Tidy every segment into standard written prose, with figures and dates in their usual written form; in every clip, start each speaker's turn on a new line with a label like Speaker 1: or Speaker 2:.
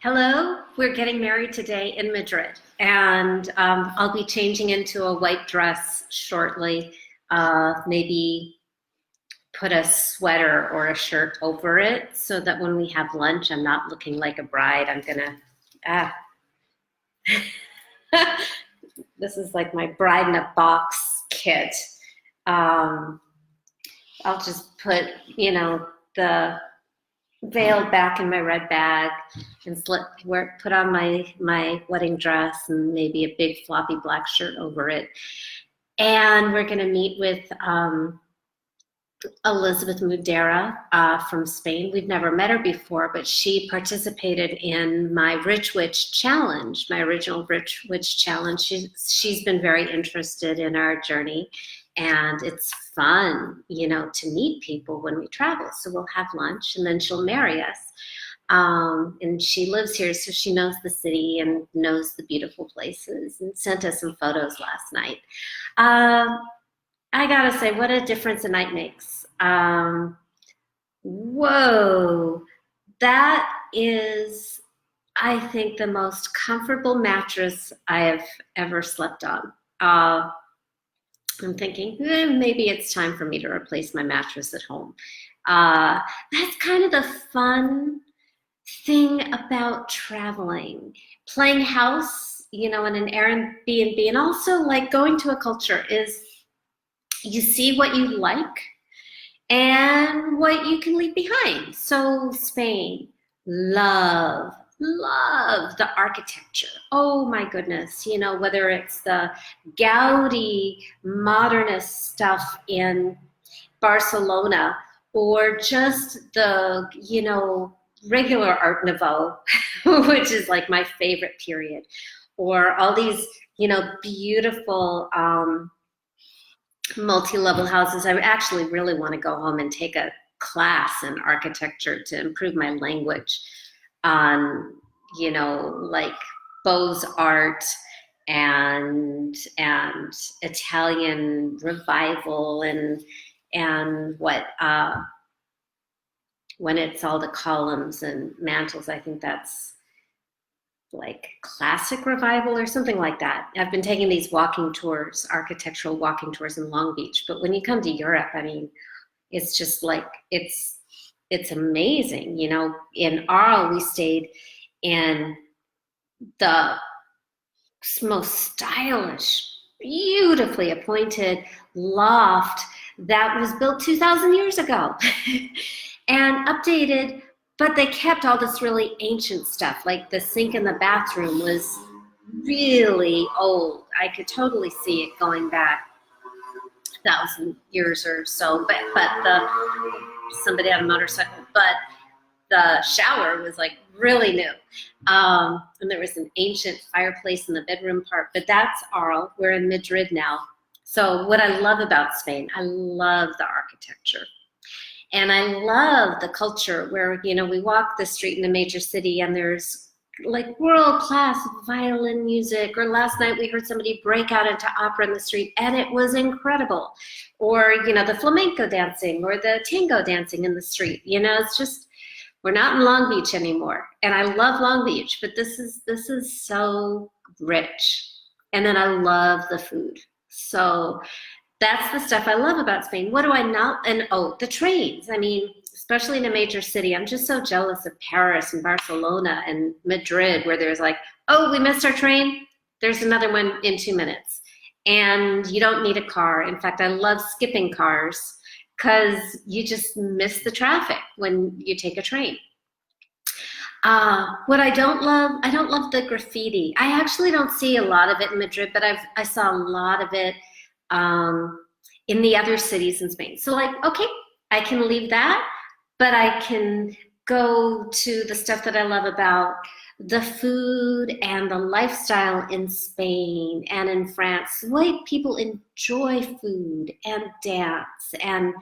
Speaker 1: Hello, we're getting married today in Madrid, and I'll be changing into a white dress shortly. Maybe put a sweater or a shirt over it so that when we have lunch, I'm not looking like a bride. Ah, this is like my bride in a box kit. Um, I'll just put, the veil back in my red bag and put on my wedding dress and maybe a big floppy black shirt over it. And we're going to meet with Elizabeth Mudera from Spain. We've never met her before, but she participated in my Rich Witch Challenge, my original Rich Witch Challenge. She's been very interested in our journey, and it's fun, to meet people when we travel. So we'll have lunch, and then she'll marry us. And she lives here, so she knows the city and knows the beautiful places, and sent us some photos last night. I gotta say, what a difference a night makes. Whoa, that is, I think, the most comfortable mattress I have ever slept on. I'm thinking, maybe it's time for me to replace my mattress at home. That's kind of the fun thing about traveling, playing house, in an Airbnb, and also like going to a culture is you see what you like and what you can leave behind. So Spain, love the architecture. Oh my goodness, whether it's the Gaudi modernist stuff in Barcelona or just the, regular Art Nouveau, which is like my favorite period, or all these, beautiful multi-level houses. I actually really want to go home and take a class in architecture to improve my language on, like Beaux-Art and Italian revival and what when it's all the columns and mantles. I think that's like classic revival or something like that. I've been taking these walking tours, architectural walking tours in Long Beach, but when you come to Europe, I mean, it's just like, it's amazing. In Arles, we stayed in the most stylish, beautifully appointed loft that was built 2,000 years ago and updated, but they kept all this really ancient stuff. Like the sink in the bathroom was really old. I could totally see it going back 1,000 years or so, but somebody on a motorcycle, but the shower was like really new. And there was an ancient fireplace in the bedroom part, but that's Arles. We're in Madrid now. So what I love about Spain, I love the architecture. And I love the culture where, we walk the street in a major city and there's like world-class violin music, or last night we heard somebody break out into opera in the street and it was incredible. Or, the flamenco dancing or the tango dancing in the street. It's just, we're not in Long Beach anymore. And I love Long Beach, but this is so rich. And then I love the food. So that's the stuff I love about Spain. What do I not? And the trains. I mean, especially in a major city, I'm just so jealous of Paris and Barcelona and Madrid, where there's like, oh, we missed our train. There's another one in 2 minutes. And you don't need a car. In fact, I love skipping cars because you just miss the traffic when you take a train. What I don't love the graffiti. I actually don't see a lot of it in Madrid, but I saw a lot of it in the other cities in Spain. So like, okay, I can leave that, but I can go to the stuff that I love about the food and the lifestyle in Spain and in France. The way people enjoy food and dance and,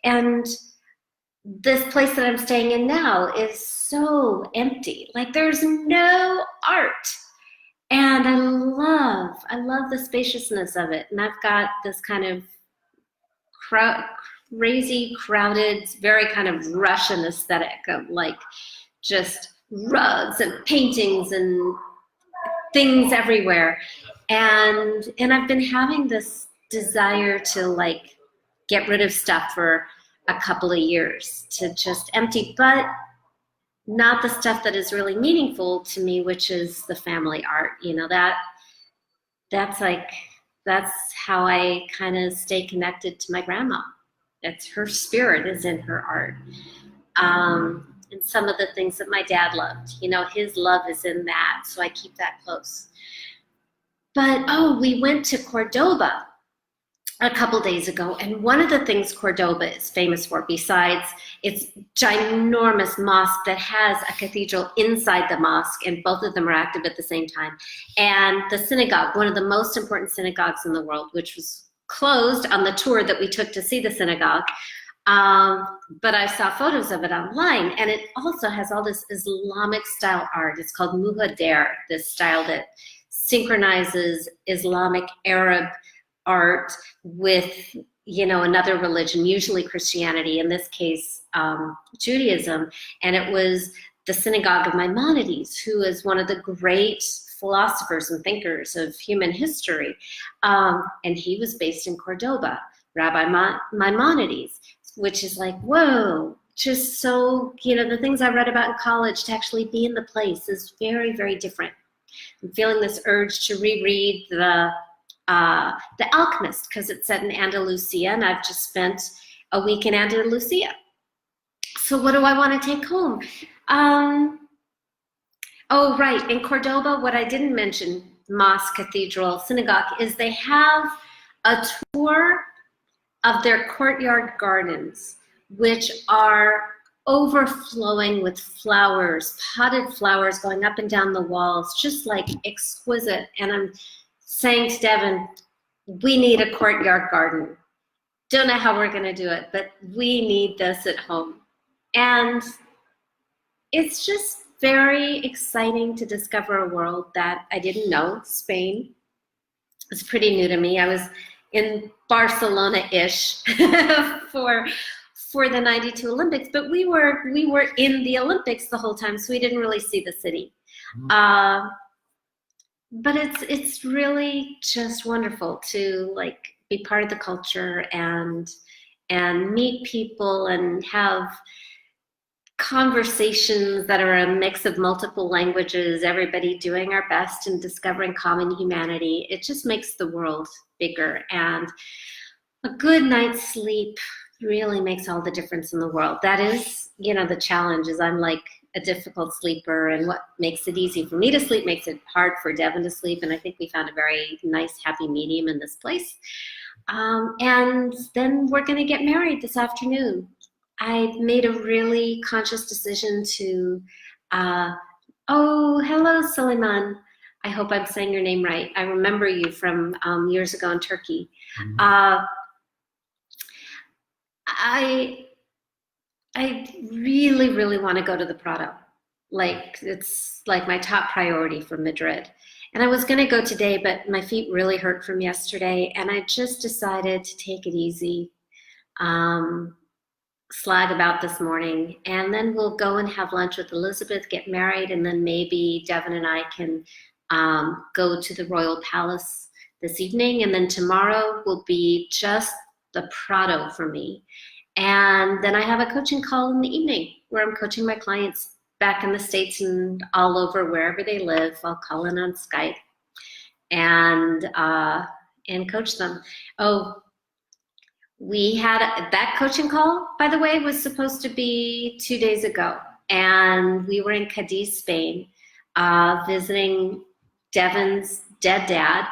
Speaker 1: and this place that I'm staying in now is so empty. Like there's no art. And I love the spaciousness of it. And I've got this kind of crazy, crowded, very kind of Russian aesthetic of like just rugs and paintings and things everywhere. And I've been having this desire to like get rid of stuff for a couple of years, to just empty, but not the stuff that is really meaningful to me, which is the family art. You know, that's like, that's how I kind of stay connected to my grandma. It's her spirit is in her art. And some of the things that my dad loved, you know, his love is in that. So I keep that close. But, oh, we went to Cordoba a couple days ago. And one of the things Cordoba is famous for, besides its ginormous mosque that has a cathedral inside the mosque, and both of them are active at the same time, and the synagogue, one of the most important synagogues in the world, which was closed on the tour that we took to see the synagogue. But I saw photos of it online, and it also has all this Islamic style art. It's called muhadir, this style that synchronizes Islamic Arab art with, you know, another religion, usually Christianity, in this case Judaism. And it was the synagogue of Maimonides, who is one of the great philosophers and thinkers of human history. And he was based in Cordoba, Rabbi Maimonides, which is like, whoa, just so, you know, the things I read about in college, to actually be in the place is very, very different. I'm feeling this urge to reread The Alchemist, because it's set in Andalusia, and I've just spent a week in Andalusia. So what do I want to take home? Oh, right, in Cordoba, what I didn't mention, mosque, cathedral, synagogue, is they have a tour of their courtyard gardens, which are overflowing with flowers, potted flowers going up and down the walls, just like exquisite. And I'm saying to Devin, we need a courtyard garden. Don't know how we're going to do it, but we need this at home. And it's just very exciting to discover a world that I didn't know. Spain was pretty new to me. I was in Barcelona-ish for the 92 Olympics, but we were in the Olympics the whole time, so we didn't really see the city. But it's really just wonderful to like be part of the culture and meet people and have conversations that are a mix of multiple languages, everybody doing our best and discovering common humanity. It just makes the world bigger, and a good night's sleep really makes all the difference in the world. That is, you know, the challenge is I'm like a difficult sleeper, and what makes it easy for me to sleep makes it hard for Devin to sleep, and I think we found a very nice happy medium in this place. And then we're going to get married this afternoon. I made a really conscious decision to, oh, hello, Suleiman. I hope I'm saying your name right. I remember you from years ago in Turkey. Mm-hmm. I really, really want to go to the Prado. Like, it's like my top priority for Madrid. And I was going to go today, but my feet really hurt from yesterday, and I just decided to take it easy. Slag about this morning, and then we'll go and have lunch with Elizabeth, get married, and then maybe Devin and I can go to the Royal Palace this evening, and then tomorrow will be just the Prado for me. And then I have a coaching call in the evening where I'm coaching my clients back in the States and all over wherever they live. I'll call in on Skype and coach them. Oh, we had that coaching call, by the way, was supposed to be 2 days ago. And we were in Cadiz, Spain, visiting Devin's dead dad.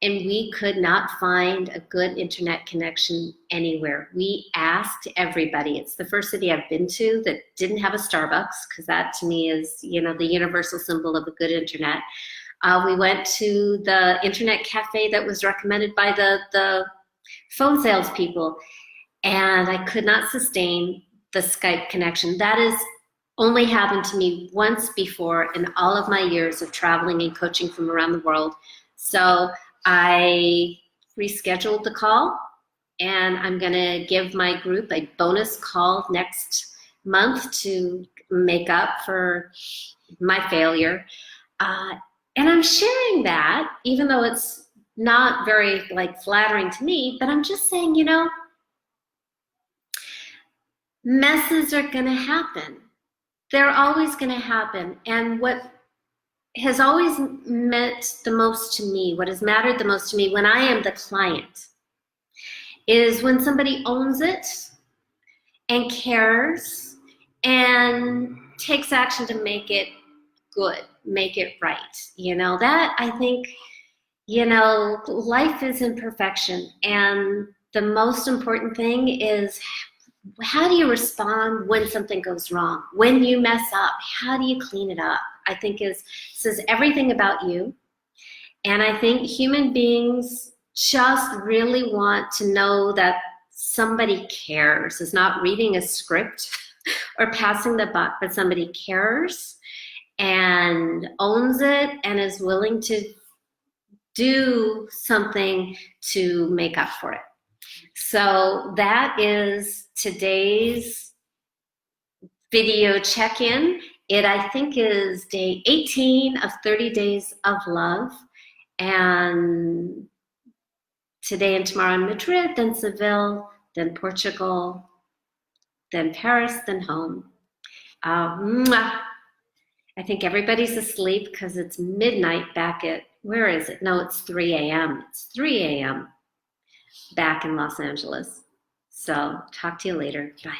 Speaker 1: And we could not find a good internet connection anywhere. We asked everybody. It's the first city I've been to that didn't have a Starbucks, because that to me is, you know, the universal symbol of a good internet. We went to the internet cafe that was recommended by the phone salespeople, and I could not sustain the Skype connection. That has only happened to me once before in all of my years of traveling and coaching from around the world. So I rescheduled the call, and I'm going to give my group a bonus call next month to make up for my failure. And I'm sharing that, even though it's not very like flattering to me, but I'm just saying, you know, messes are going to happen. They're always going to happen. And what has always meant the most to me, what has mattered the most to me when I am the client, is when somebody owns it and cares and takes action to make it good, make it right. You know, that I think, you know, life is imperfection. And the most important thing is, how do you respond when something goes wrong? When you mess up, how do you clean it up? I think says everything about you. And I think human beings just really want to know that somebody cares. Is not reading a script or passing the buck, but somebody cares and owns it and is willing to do something to make up for it. So that is today's video check-in. It, I think, is day 18 of 30 days of love. And today and tomorrow in Madrid, then Seville, then Portugal, then Paris, then home. I think everybody's asleep because it's midnight back at, where is it? No, it's 3 a.m. It's 3 a.m. back in Los Angeles. So talk to you later. Bye.